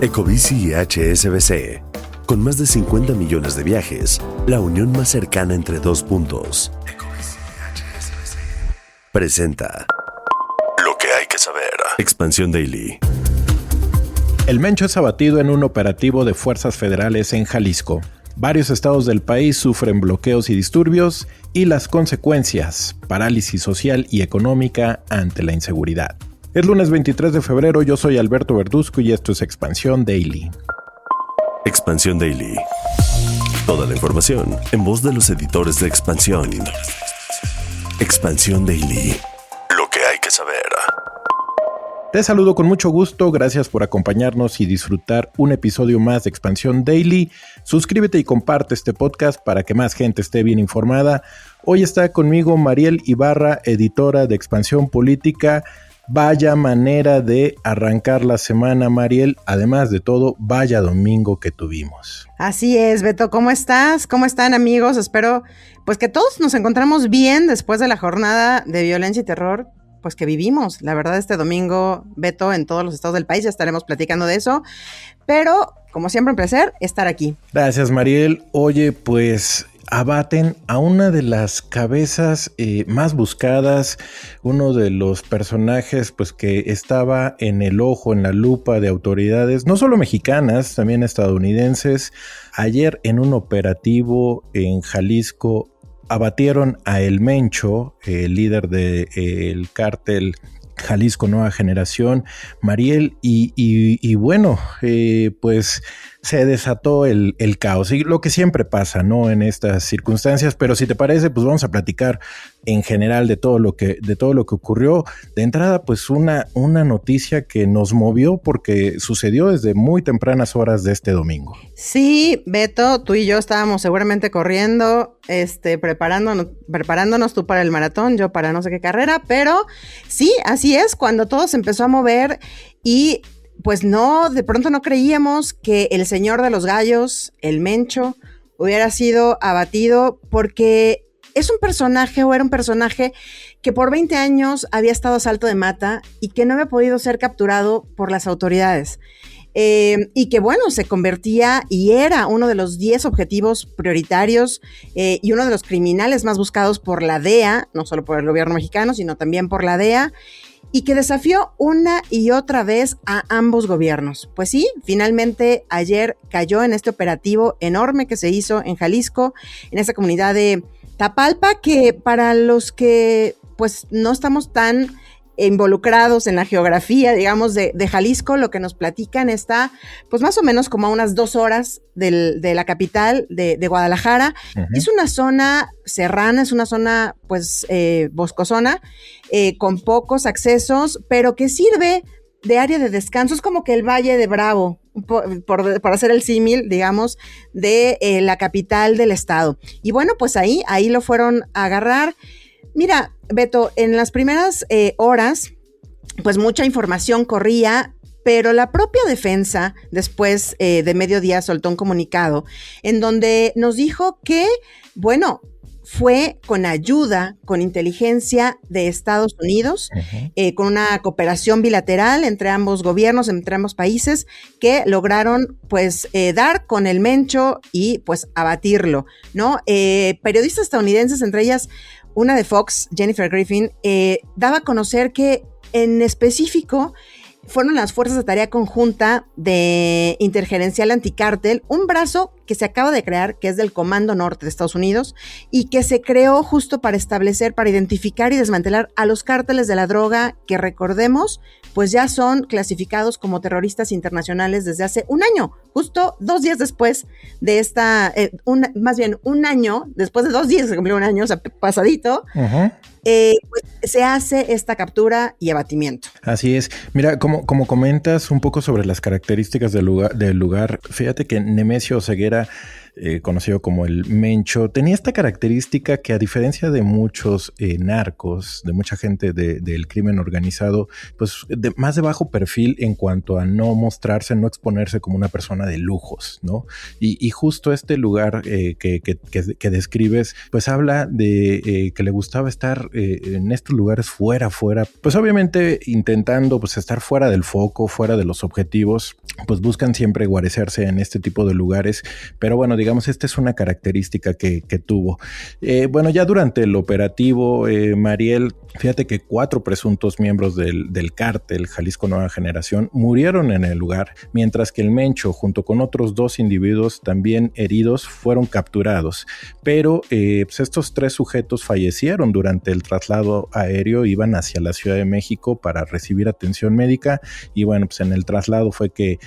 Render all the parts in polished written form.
Ecobici y HSBC. Con más de 50 millones de viajes, la unión más cercana entre dos puntos. Ecobici y HSBC. Presenta lo que hay que saber. Expansión Daily. El Mencho es abatido en un operativo de fuerzas federales en Jalisco. Varios estados del país sufren bloqueos y disturbios y las consecuencias, parálisis social y económica ante la inseguridad. Es lunes 23 de febrero, yo soy Alberto Verduzco y esto es Expansión Daily. Expansión Daily. Toda la información en voz de los editores de Expansión. Expansión Daily. Lo que hay que saber. Te saludo con mucho gusto, gracias por acompañarnos y disfrutar un episodio más de Expansión Daily. Suscríbete y comparte este podcast para que más gente esté bien informada. Hoy está conmigo Mariel Ibarra, editora de Expansión Política. Vaya manera de arrancar la semana, Mariel. Además de todo, vaya domingo que tuvimos. Así es, Beto. ¿Cómo estás? ¿Cómo están, amigos? Espero pues que todos nos encontramos bien después de la jornada de violencia y terror pues que vivimos. La verdad, este domingo, Beto, en todos los estados del país, ya estaremos platicando de eso. Pero, como siempre, un placer estar aquí. Gracias, Mariel. Oye, pues abaten a una de las cabezas más buscadas, uno de los personajes pues que estaba en el ojo, en la lupa de autoridades, no solo mexicanas, también estadounidenses. Ayer en un operativo en Jalisco abatieron a El Mencho, el líder del cártel Jalisco Nueva Generación, Mariel, y bueno, pues se desató el caos, y lo que siempre pasa, ¿no? En estas circunstancias, pero si te parece, pues vamos a platicar en general de todo lo que ocurrió. De entrada, pues una noticia que nos movió porque sucedió desde muy tempranas horas de este domingo. Sí, Beto, tú y yo estábamos seguramente corriendo, preparándonos, tú para el maratón, yo para no sé qué carrera, pero sí, así es, cuando todo se empezó a mover y pues no, de pronto no creíamos que el señor de los gallos, el Mencho, hubiera sido abatido porque es un personaje o era un personaje que por 20 años había estado a salto de mata y que no había podido ser capturado por las autoridades. Y que bueno, se convertía y era uno de los 10 objetivos prioritarios y uno de los criminales más buscados por la DEA, no solo por el gobierno mexicano, sino también por la DEA, y que desafió una y otra vez a ambos gobiernos. Pues sí, finalmente ayer cayó en este operativo enorme que se hizo en Jalisco, en esa comunidad de Tapalpa, que para los que pues no estamos tan involucrados en la geografía, digamos, de Jalisco, lo que nos platican está, pues más o menos como a unas 2 horas de la capital de Guadalajara. Uh-huh. Es una zona serrana, es una zona, pues, boscosona, con pocos accesos, pero que sirve de área de descanso. Es como que el Valle de Bravo, por hacer el símil, digamos, de la capital del estado. Y bueno, pues ahí lo fueron a agarrar. Mira, Beto, en las primeras horas, pues mucha información corría, pero la propia defensa después de mediodía soltó un comunicado en donde nos dijo que, bueno, fue con ayuda, con inteligencia de Estados Unidos, uh-huh, con una cooperación bilateral entre ambos gobiernos, entre ambos países, que lograron pues dar con el Mencho y pues abatirlo, ¿no? Periodistas estadounidenses, entre ellas una de Fox, Jennifer Griffin, daba a conocer que en específico fueron las fuerzas de tarea conjunta de intergerencial anticártel, un brazo que se acaba de crear, que es del Comando Norte de Estados Unidos, y que se creó justo para identificar y desmantelar a los cárteles de la droga, que recordemos, pues ya son clasificados como terroristas internacionales desde hace un año, justo 2 días después de un año, después de 2 días se cumplió un año, o sea, pasadito, uh-huh, pues se hace esta captura y abatimiento. Así es. Mira, como comentas un poco sobre las características del lugar, fíjate que Nemesio Ceguera conocido como el Mencho, tenía esta característica que, a diferencia de muchos narcos, de mucha gente del crimen organizado, pues más de bajo perfil en cuanto a no mostrarse, no exponerse como una persona de lujos, ¿no? Y justo este lugar que describes, pues habla de que le gustaba estar en estos lugares fuera, pues obviamente intentando pues estar fuera del foco, fuera de los objetivos, pues buscan siempre guarecerse en este tipo de lugares, pero bueno, digamos, esta es una característica que tuvo. Bueno, ya durante el operativo, Mariel, fíjate que 4 presuntos miembros del cártel Jalisco Nueva Generación murieron en el lugar, mientras que el Mencho, junto con otros 2 individuos también heridos, fueron capturados. Pero pues estos 3 sujetos fallecieron durante el traslado aéreo, iban hacia la Ciudad de México para recibir atención médica, y bueno, pues en el traslado fue que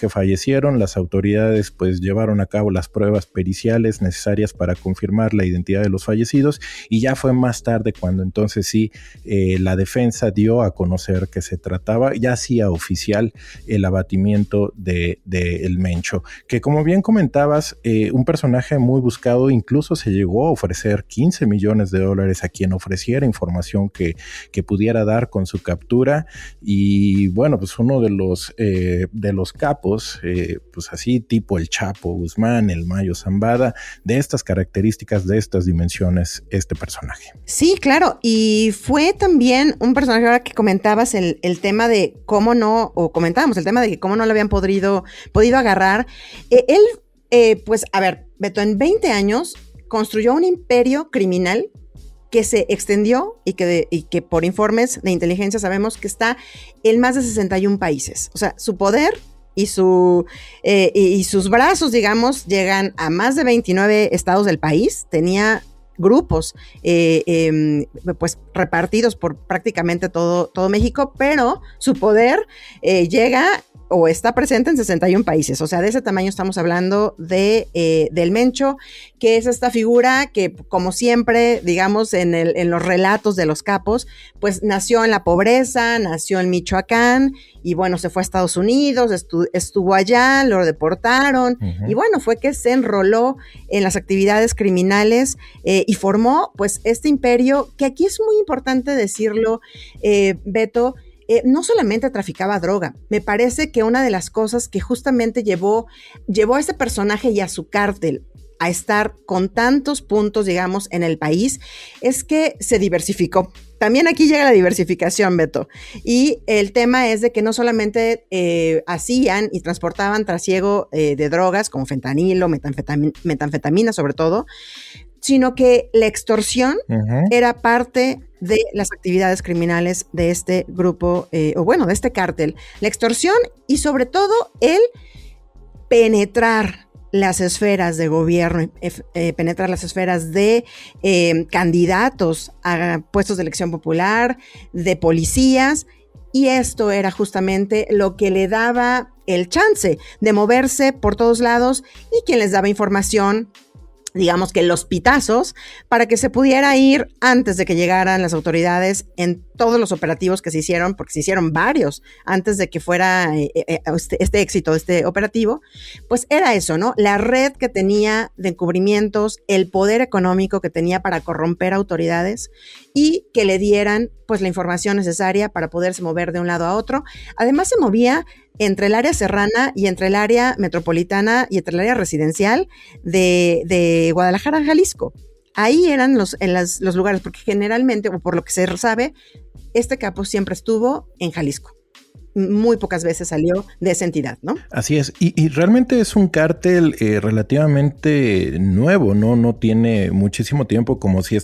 fallecieron. Las autoridades pues llevaron a cabo las pruebas periciales necesarias para confirmar la identidad de los fallecidos, y ya fue más tarde cuando entonces sí la defensa dio a conocer que se trataba, ya hacía oficial el abatimiento de el Mencho, que, como bien comentabas, un personaje muy buscado. Incluso se llegó a ofrecer $15 millones a quien ofreciera información que pudiera dar con su captura. Y bueno, pues uno de los capos, pues así tipo el Chapo Guzmán, el Mayo Zambada, de estas características, de estas dimensiones, este personaje. Sí, claro, y fue también un personaje, ahora que comentabas el tema de cómo no, o comentábamos el tema de que cómo no lo habían podido agarrar. Él, pues, a ver, Beto, en 20 años construyó un imperio criminal que se extendió y que por informes de inteligencia sabemos que está en más de 61 países. O sea, su poder y sus brazos, digamos, llegan a más de 29 estados del país. Tenía grupos pues repartidos por prácticamente todo México, pero su poder llega o está presente en 61 países. O sea, de ese tamaño estamos hablando del Mencho, que es esta figura que, como siempre, digamos, en los relatos de los capos, pues nació en la pobreza, nació en Michoacán, y bueno, se fue a Estados Unidos, estuvo allá, lo deportaron, y bueno, fue que se enroló en las actividades criminales y formó pues este imperio, que aquí es muy importante decirlo, Beto, no solamente traficaba droga. Me parece que una de las cosas que justamente llevó a este personaje y a su cártel a estar con tantos puntos, digamos, en el país, es que se diversificó. También aquí llega la diversificación, Beto. Y el tema es de que no solamente hacían y transportaban trasiego de drogas como fentanilo, metanfetamina sobre todo, sino que la extorsión era parte de las actividades criminales de este grupo, de este cártel. La extorsión y sobre todo el penetrar las esferas de gobierno, penetrar las esferas de candidatos a puestos de elección popular, de policías, y esto era justamente lo que le daba el chance de moverse por todos lados y quien les daba información, digamos que los pitazos, para que se pudiera ir antes de que llegaran las autoridades en todos los operativos que se hicieron, porque se hicieron varios antes de que fuera este éxito de este operativo. Pues era eso, ¿no? La red que tenía de encubrimientos, el poder económico que tenía para corromper autoridades y que le dieran pues la información necesaria para poderse mover de un lado a otro. Además se movía entre el área serrana y entre el área metropolitana y entre el área residencial de Guadalajara, Jalisco. Ahí eran los lugares, porque generalmente, o por lo que se sabe, este capo siempre estuvo en Jalisco. Muy pocas veces salió de esa entidad, ¿no? Así es, y realmente es un cártel relativamente nuevo, ¿no? No tiene muchísimo tiempo, como sí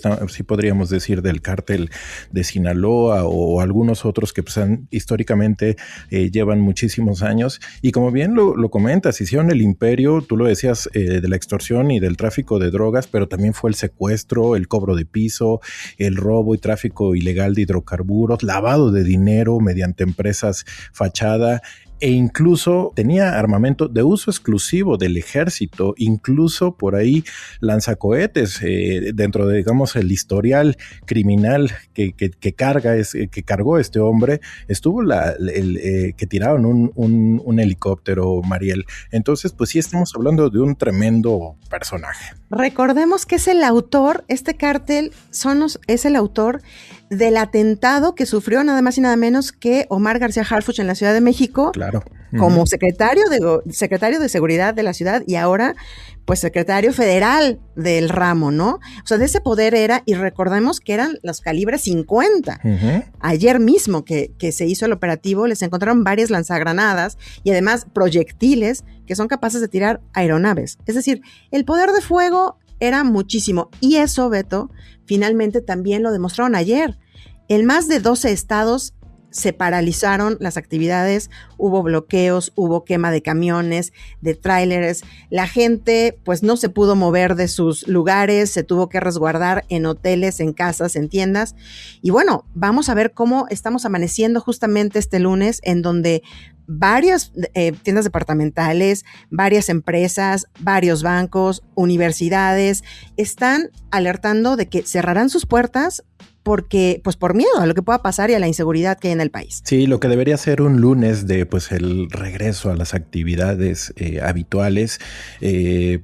podríamos decir del cártel de Sinaloa o algunos otros que pues, históricamente llevan muchísimos años. Y como bien lo comentas, hicieron el imperio, tú lo decías, de la extorsión y del tráfico de drogas, pero también fue el secuestro, el cobro de piso, el robo y tráfico ilegal de hidrocarburos, lavado de dinero mediante empresas fachada, e incluso tenía armamento de uso exclusivo del ejército, incluso por ahí lanzacohetes dentro de, digamos, el historial criminal que cargó este hombre, estuvo que tiraron un helicóptero, Mariel. Entonces, pues sí estamos hablando de un tremendo personaje. Recordemos que es el autor, este cártel es el autor del atentado que sufrió nada más y nada menos que Omar García Harfuch en la Ciudad de México. Claro. Como secretario de seguridad de la ciudad y ahora pues secretario federal del ramo, ¿no? O sea, de ese poder era, y recordemos que eran los calibres 50. Ayer mismo que se hizo el operativo, les encontraron varias lanzagranadas y además proyectiles que son capaces de tirar aeronaves. Es decir, el poder de fuego era muchísimo. Y eso, Beto, finalmente también lo demostraron ayer. En más de 12 estados se paralizaron las actividades, hubo bloqueos, hubo quema de camiones, de tráileres, la gente pues no se pudo mover de sus lugares, se tuvo que resguardar en hoteles, en casas, en tiendas. Y bueno, vamos a ver cómo estamos amaneciendo justamente este lunes, en donde varias tiendas departamentales, varias empresas, varios bancos, universidades están alertando de que cerrarán sus puertas porque, pues por miedo a lo que pueda pasar y a la inseguridad que hay en el país. Sí, lo que debería ser un lunes de pues el regreso a las actividades habituales,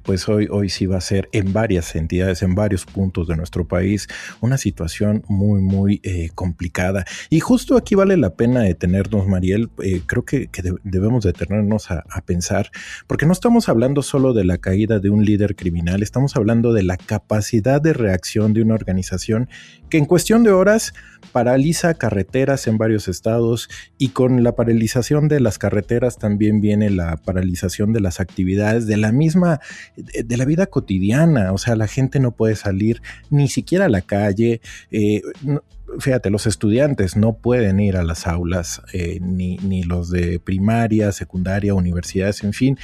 pues hoy sí va a ser en varias entidades, en varios puntos de nuestro país, una situación muy, muy complicada. Y justo aquí vale la pena detenernos, Mariel, creo que debemos detenernos a pensar, porque no estamos hablando solo de la caída de un líder criminal, estamos hablando de la capacidad de reacción de una organización que en cuestión de horas paraliza carreteras en varios estados, y con la paralización de las carreteras también viene la paralización de las actividades de la vida cotidiana. O sea, la gente no puede salir ni siquiera a la calle. Fíjate, los estudiantes no pueden ir a las aulas, ni los de primaria, secundaria, universidades, en fin.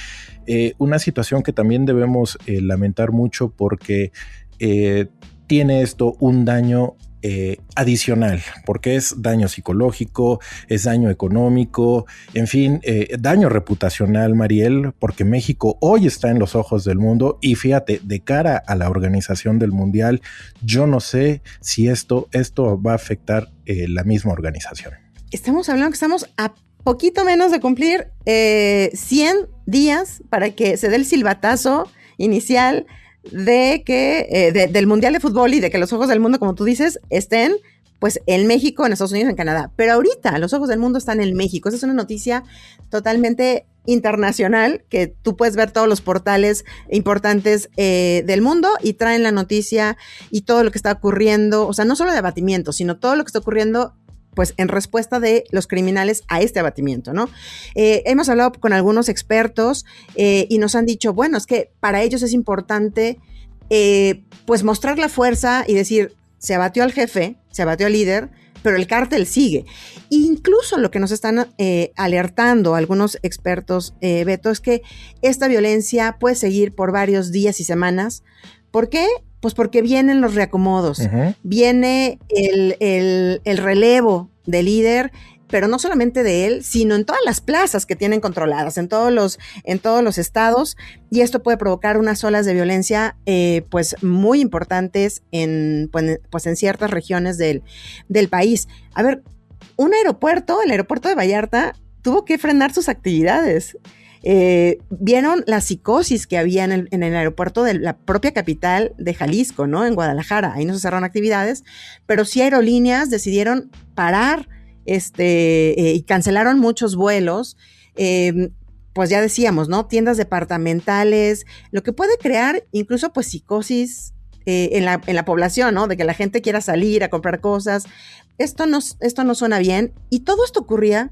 Una situación que también debemos lamentar mucho, porque tiene esto un daño adicional, porque es daño psicológico, es daño económico, en fin, daño reputacional, Mariel, porque México hoy está en los ojos del mundo, y fíjate, de cara a la organización del Mundial, yo no sé si esto va a afectar la misma organización. Estamos hablando que estamos a poquito menos de cumplir 100 días para que se dé el silbatazo inicial de que del Mundial de Fútbol, y de que los ojos del mundo, como tú dices, estén pues en México, en Estados Unidos, en Canadá. Pero ahorita los ojos del mundo están en México. Esa es una noticia totalmente internacional, que tú puedes ver todos los portales importantes del mundo y traen la noticia y todo lo que está ocurriendo. O sea, no solo de abatimiento, sino todo lo que está ocurriendo pues en respuesta de los criminales a este abatimiento, ¿no? Hemos hablado con algunos expertos y nos han dicho, bueno, es que para ellos es importante pues mostrar la fuerza y decir, se abatió al jefe, se abatió al líder, pero el cártel sigue. Incluso lo que nos están alertando algunos expertos, Beto, es que esta violencia puede seguir por varios días y semanas. ¿Por qué? Pues porque vienen los reacomodos, viene el relevo del líder, pero no solamente de él, sino en todas las plazas que tienen controladas, en todos los estados, y esto puede provocar unas olas de violencia pues muy importantes en ciertas regiones del país. A ver, el aeropuerto de Vallarta tuvo que frenar sus actividades. Vieron la psicosis que había en el aeropuerto de la propia capital de Jalisco, ¿no? En Guadalajara. Ahí no se cerraron actividades, pero sí aerolíneas decidieron parar y cancelaron muchos vuelos. Pues ya decíamos, ¿no? Tiendas departamentales, lo que puede crear incluso pues psicosis en la población, ¿no? De que la gente quiera salir a comprar cosas. Esto no suena bien. Y todo esto ocurría,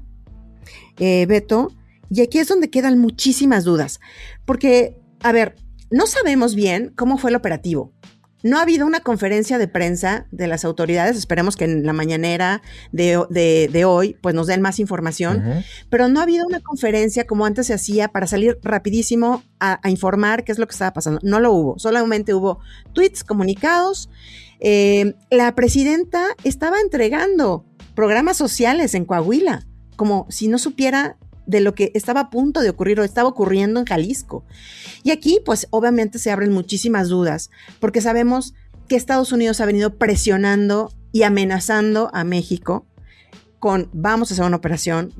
Beto, y aquí es donde quedan muchísimas dudas, porque, a ver, no sabemos bien cómo fue el operativo. No ha habido una conferencia de prensa de las autoridades, esperemos que en la mañanera de hoy pues nos den más información, pero no ha habido una conferencia como antes se hacía para salir rapidísimo a informar qué es lo que estaba pasando. No lo hubo, solamente hubo tweets, comunicados. La presidenta estaba entregando programas sociales en Coahuila, como si no supiera de lo que estaba a punto de ocurrir o estaba ocurriendo en Jalisco. Y aquí, pues obviamente se abren muchísimas dudas, porque sabemos que Estados Unidos ha venido presionando y amenazando a México con vamos a hacer una operación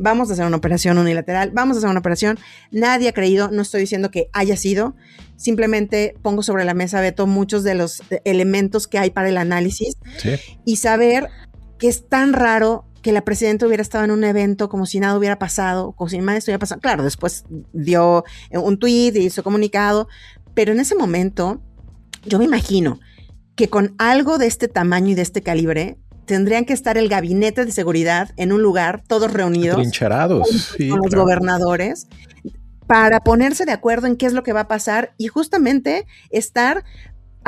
unilateral, vamos a hacer una operación. Nadie ha creído, no estoy diciendo que haya sido, simplemente pongo sobre la mesa, Beto, muchos de los elementos que hay para el análisis y saber que es tan raro que la presidenta hubiera estado en un evento como si nada hubiera pasado, como si nada estuviera pasando. Claro, después dio un tuit, hizo comunicado, pero en ese momento yo me imagino que con algo de este tamaño y de este calibre tendrían que estar el gabinete de seguridad en un lugar, todos reunidos. Trincherados. Con los gobernadores, para ponerse de acuerdo en qué es lo que va a pasar y justamente estar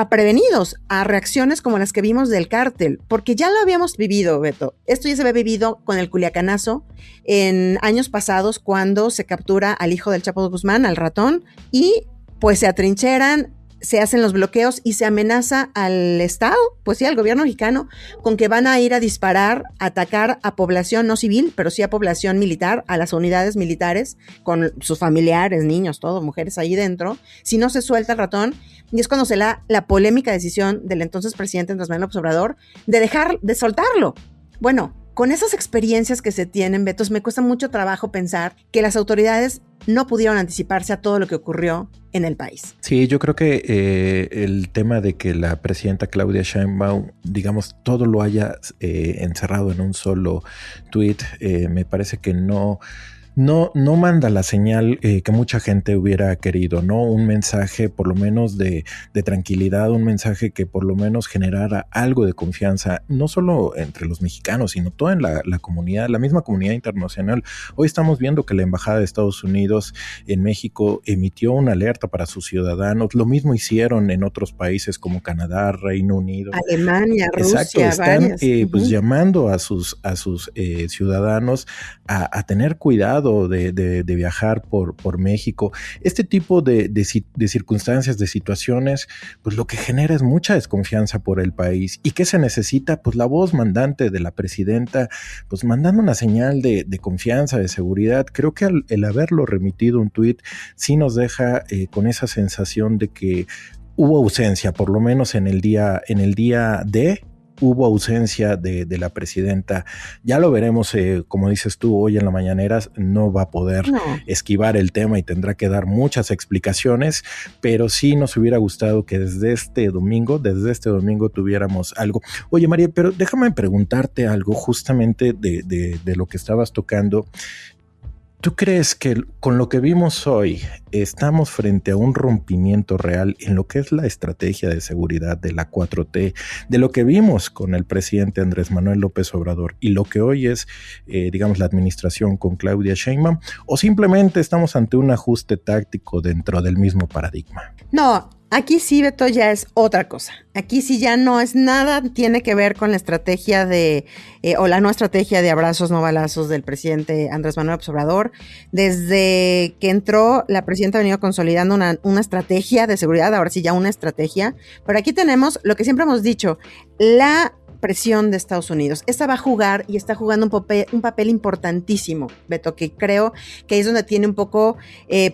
prevenidos a reacciones como las que vimos del cártel, porque ya lo habíamos vivido, Beto. Esto ya se había vivido con el Culiacanazo en años pasados cuando se captura al hijo del Chapo Guzmán, al ratón, y pues se atrincheran, se hacen los bloqueos y se amenaza al Estado, pues sí, al gobierno mexicano, con que van a ir a disparar, a atacar a población no civil, pero sí a población militar, a las unidades militares, con sus familiares, niños, todo, mujeres ahí dentro, si no se suelta el ratón. Y es cuando se da la polémica decisión del entonces presidente Andrés Manuel López Obrador de soltarlo. Bueno, con esas experiencias que se tienen, Beto, me cuesta mucho trabajo pensar que las autoridades no pudieron anticiparse a todo lo que ocurrió en el país. Sí, yo creo que el tema de que la presidenta Claudia Sheinbaum, digamos, todo lo haya encerrado en un solo tuit, me parece que no manda la señal que mucha gente hubiera querido, ¿no? Un mensaje por lo menos de tranquilidad, un mensaje que por lo menos generara algo de confianza, no solo entre los mexicanos, sino toda en la comunidad, la misma comunidad internacional. Hoy estamos viendo que la Embajada de Estados Unidos en México emitió una alerta para sus ciudadanos, lo mismo hicieron en otros países como Canadá, Reino Unido, Alemania, Rusia. Exacto, están pues llamando a sus ciudadanos a tener cuidado de viajar por México. Este tipo de circunstancias, de situaciones, pues lo que genera es mucha desconfianza por el país. ¿Y qué se necesita? Pues la voz mandante de la presidenta, pues mandando una señal de confianza, de seguridad. Creo que el haberlo remitido un tuit sí nos deja con esa sensación de que hubo ausencia, por lo menos en el día de hubo ausencia de la presidenta. Ya lo veremos, como dices tú, hoy en la mañanera no va a poder esquivar el tema y tendrá que dar muchas explicaciones, pero sí nos hubiera gustado que desde este domingo tuviéramos algo. Oye, María, pero déjame preguntarte algo justamente de lo que estabas tocando. ¿Tú crees que con lo que vimos hoy estamos frente a un rompimiento real en lo que es la estrategia de seguridad de la 4T, de lo que vimos con el presidente Andrés Manuel López Obrador y lo que hoy es, digamos, la administración con Claudia Sheinbaum, o simplemente estamos ante un ajuste táctico dentro del mismo paradigma? No, aquí sí, Beto, ya es otra cosa. Aquí sí ya no es nada, tiene que ver con la estrategia o la no estrategia de abrazos, no balazos del presidente Andrés Manuel López Obrador. Desde que entró, la presidenta ha venido consolidando una estrategia de seguridad, ahora sí ya una estrategia. Pero aquí tenemos lo que siempre hemos dicho, la presión de Estados Unidos. Esta va a jugar y está jugando un papel importantísimo, Beto, que creo que es donde tiene un poco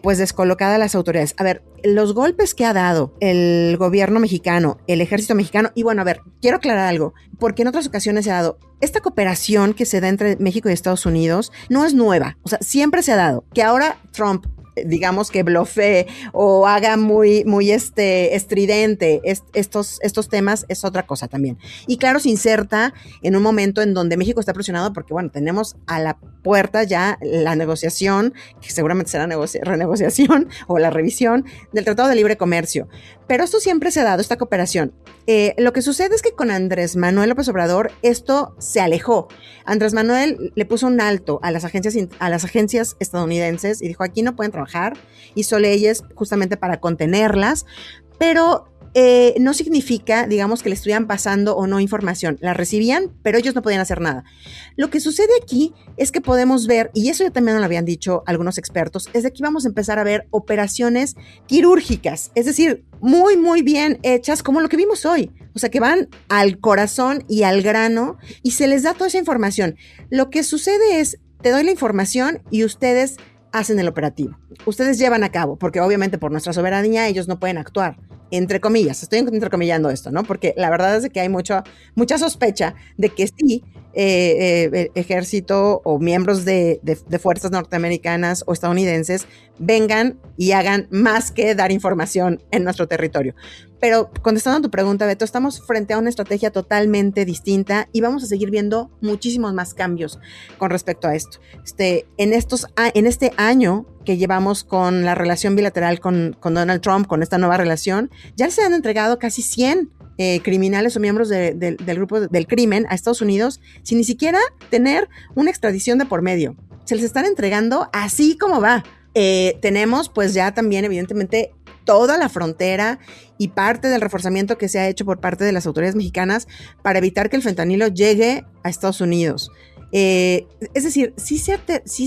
pues descolocada las autoridades. A ver, los golpes que ha dado el gobierno mexicano, el ejército mexicano, y bueno, a ver, quiero aclarar algo, porque en otras ocasiones se ha dado, esta cooperación que se da entre México y Estados Unidos no es nueva, o sea, siempre se ha dado, que ahora Trump, digamos que blofee o haga muy estridente estos temas es otra cosa también. Y claro, se inserta en un momento en donde México está presionado porque, bueno, tenemos a la puerta ya la negociación, que seguramente será renegociación o la revisión del Tratado de Libre Comercio. Pero esto siempre se ha dado, esta cooperación. Lo que sucede es que con Andrés Manuel López Obrador esto se alejó. Andrés Manuel le puso un alto a las agencias estadounidenses y dijo, aquí no pueden trabajar, hizo leyes justamente para contenerlas, pero no significa, digamos, que le estuvieran pasando o no información. La recibían, pero ellos no podían hacer nada. Lo que sucede aquí es que podemos ver, y eso ya también nos lo habían dicho algunos expertos, es de que vamos a empezar a ver operaciones quirúrgicas, es decir, muy, muy bien hechas, como lo que vimos hoy. O sea, que van al corazón y al grano y se les da toda esa información. Lo que sucede es, te doy la información y ustedes hacen el operativo. Ustedes llevan a cabo, porque obviamente por nuestra soberanía ellos no pueden actuar. Entre comillas, estoy entrecomillando esto, ¿no? Porque la verdad es que hay mucha sospecha de que sí, el ejército o miembros de fuerzas norteamericanas o estadounidenses vengan y hagan más que dar información en nuestro territorio. Pero contestando a tu pregunta, Beto, estamos frente a una estrategia totalmente distinta y vamos a seguir viendo muchísimos más cambios con respecto a esto. En este año que llevamos con la relación bilateral con Donald Trump, con esta nueva relación, ya se han entregado casi 100 criminales o miembros del grupo del crimen a Estados Unidos sin ni siquiera tener una extradición de por medio. Se les están entregando así como va. Tenemos pues ya también evidentemente toda la frontera y parte del reforzamiento que se ha hecho por parte de las autoridades mexicanas para evitar que el fentanilo llegue a Estados Unidos. Es decir, sí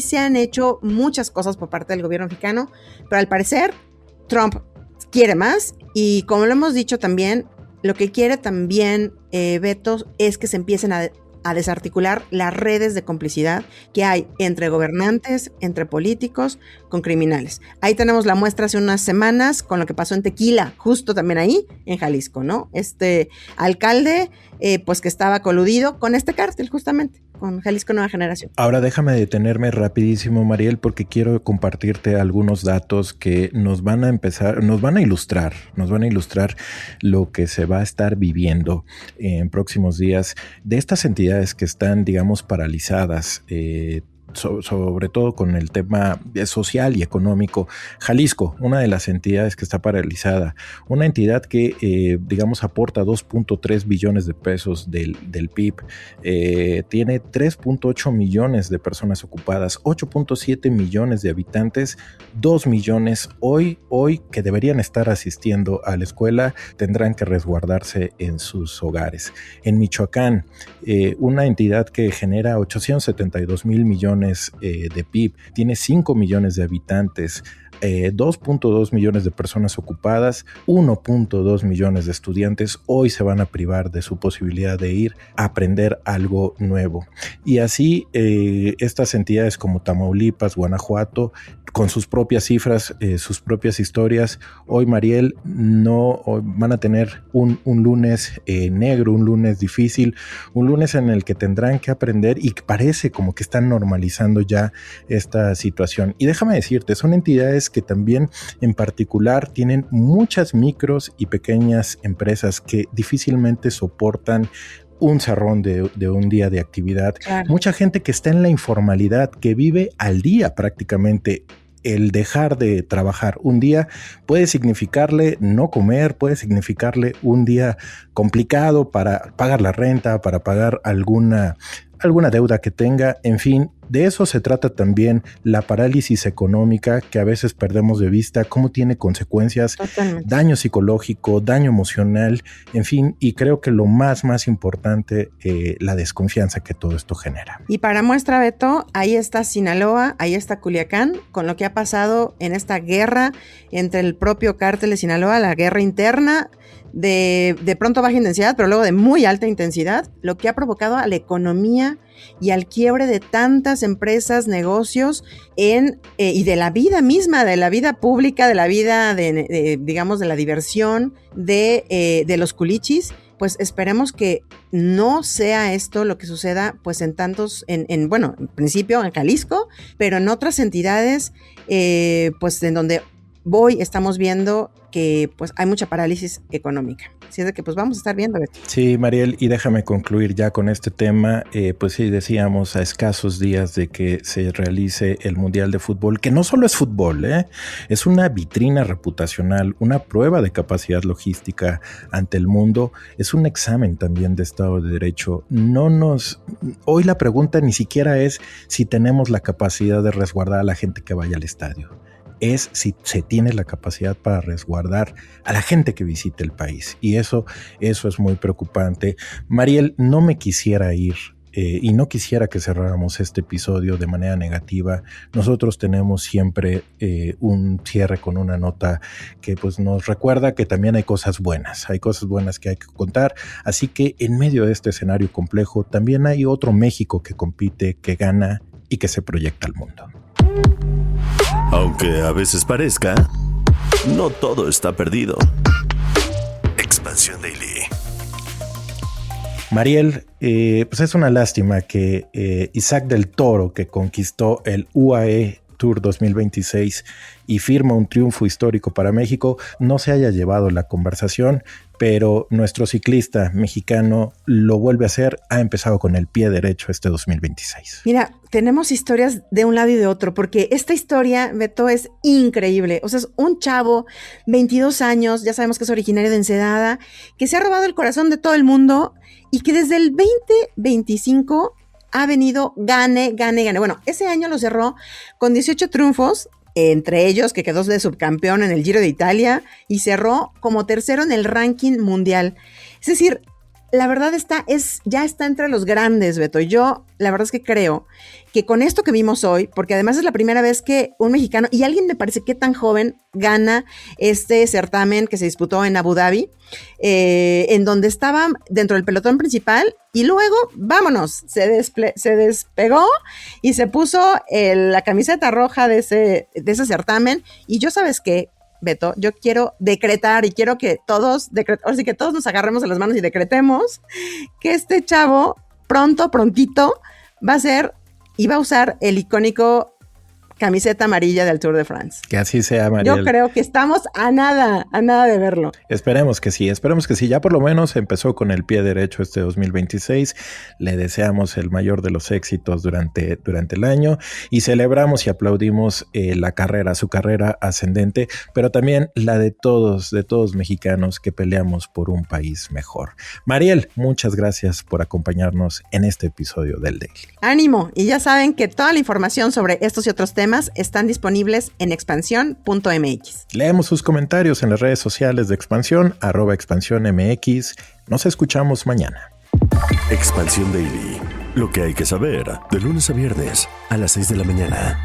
se han hecho muchas cosas por parte del gobierno mexicano, pero al parecer Trump quiere más y como lo hemos dicho también, lo que quiere también Beto es que se empiecen a desarticular las redes de complicidad que hay entre gobernantes, entre políticos, con criminales. Ahí tenemos la muestra hace unas semanas con lo que pasó en Tequila, justo también ahí en Jalisco, ¿no? Este alcalde, pues que estaba coludido con este cártel justamente, con Jalisco Nueva Generación. Ahora déjame detenerme rapidísimo, Mariel, porque quiero compartirte algunos datos que nos van a ilustrar lo que se va a estar viviendo en próximos días de estas entidades que están, digamos, paralizadas, sobre todo con el tema social y económico. Jalisco, una de las entidades que está paralizada, una entidad que digamos aporta 2.3 billones de pesos del PIB, tiene 3.8 millones de personas ocupadas, 8.7 millones de habitantes, 2 millones hoy que deberían estar asistiendo a la escuela tendrán que resguardarse en sus hogares. En Michoacán, una entidad que genera 872 mil millones de PIB, tiene 5 millones de habitantes, 2.2 millones de personas ocupadas, 1.2 millones de estudiantes hoy se van a privar de su posibilidad de ir a aprender algo nuevo. Y así estas entidades como Tamaulipas, Guanajuato, con sus propias cifras, sus propias historias, hoy Mariel hoy van a tener un lunes negro, un lunes difícil, un lunes en el que tendrán que aprender y que parece como que están normalizando ya esta situación. Y déjame decirte, son entidades que también en particular tienen muchas micros y pequeñas empresas que difícilmente soportan un cerrón de un día de actividad. Claro. Mucha gente que está en la informalidad, que vive al día prácticamente. El dejar de trabajar un día puede significarle no comer, puede significarle un día complicado para pagar la renta, para pagar alguna deuda que tenga, en fin. De eso se trata también la parálisis económica que a veces perdemos de vista, cómo tiene consecuencias, totalmente, daño psicológico, daño emocional, en fin, y creo que lo más importante, la desconfianza que todo esto genera. Y para muestra, Beto, ahí está Sinaloa, ahí está Culiacán, con lo que ha pasado en esta guerra entre el propio cártel de Sinaloa, la guerra interna, de pronto baja intensidad, pero luego de muy alta intensidad, lo que ha provocado a la economía y al quiebre de tantas empresas, negocios y de la vida misma, de la vida pública, de la vida digamos de la diversión de los culichis. Pues esperemos que no sea esto lo que suceda pues en principio en Jalisco, pero en otras entidades pues en donde estamos viendo que pues hay mucha parálisis económica. Así es de que pues vamos a estar viendo esto. Sí, Mariel, y déjame concluir ya con este tema. Pues sí, decíamos a escasos días de que se realice el Mundial de Fútbol, que no solo es fútbol, es una vitrina reputacional, una prueba de capacidad logística ante el mundo, es un examen también de Estado de Derecho. Hoy la pregunta ni siquiera es si tenemos la capacidad de resguardar a la gente que vaya al estadio. Es si se tiene la capacidad para resguardar a la gente que visite el país. Y eso es muy preocupante. Mariel, no me quisiera ir y no quisiera que cerráramos este episodio de manera negativa. Nosotros tenemos siempre un cierre con una nota que pues nos recuerda que también hay cosas buenas que hay que contar. Así que en medio de este escenario complejo también hay otro México que compite, que gana y que se proyecta al mundo. Aunque a veces parezca, no todo está perdido. Expansión Daily. Mariel, pues es una lástima que Isaac del Toro, que conquistó el UAE Tour 2026 y firma un triunfo histórico para México, no se haya llevado la conversación, pero nuestro ciclista mexicano lo vuelve a hacer, ha empezado con el pie derecho este 2026. Mira, tenemos historias de un lado y de otro, porque esta historia, Beto, es increíble. O sea, es un chavo, 22 años, ya sabemos que es originario de Ensenada, que se ha robado el corazón de todo el mundo y que desde el 2025 ha venido gane. Bueno, ese año lo cerró con 18 triunfos, entre ellos que quedó de subcampeón en el Giro de Italia y cerró como tercero en el ranking mundial. Es decir, la verdad ya está entre los grandes, Beto. Yo la verdad es que creo que con esto que vimos hoy, porque además es la primera vez que un mexicano, y alguien me parece que tan joven, gana este certamen que se disputó en Abu Dhabi, en donde estaba dentro del pelotón principal, y luego, vámonos, se despegó y se puso la camiseta roja de ese certamen, y yo, ¿sabes qué, Beto? Yo quiero decretar y quiero que ahora sí que todos nos agarremos de las manos y decretemos que este chavo prontito va a usar el icónico camiseta amarilla del Tour de France. Que así sea, Mariel. Yo creo que estamos a nada de verlo. Esperemos que sí. Ya por lo menos empezó con el pie derecho este 2026. Le deseamos el mayor de los éxitos durante el año y celebramos y aplaudimos su carrera ascendente, pero también la de todos mexicanos que peleamos por un país mejor. Mariel, muchas gracias por acompañarnos en este episodio del Daily. Ánimo, y ya saben que toda la información sobre estos y otros temas están disponibles en expansión.mx. Leemos sus comentarios en las redes sociales de Expansión, @expansiónmx. Nos escuchamos mañana. Expansión Daily. Lo que hay que saber de lunes a viernes a las 6 de la mañana.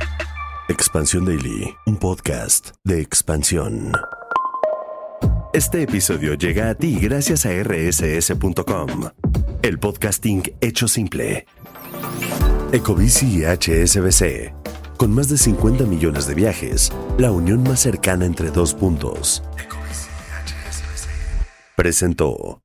Expansión Daily, un podcast de Expansión. Este episodio llega a ti gracias a rss.com, el podcasting hecho simple. Ecobici y HSBC. Con más de 50 millones de viajes, la unión más cercana entre dos puntos. Ecobici y HSBC presentó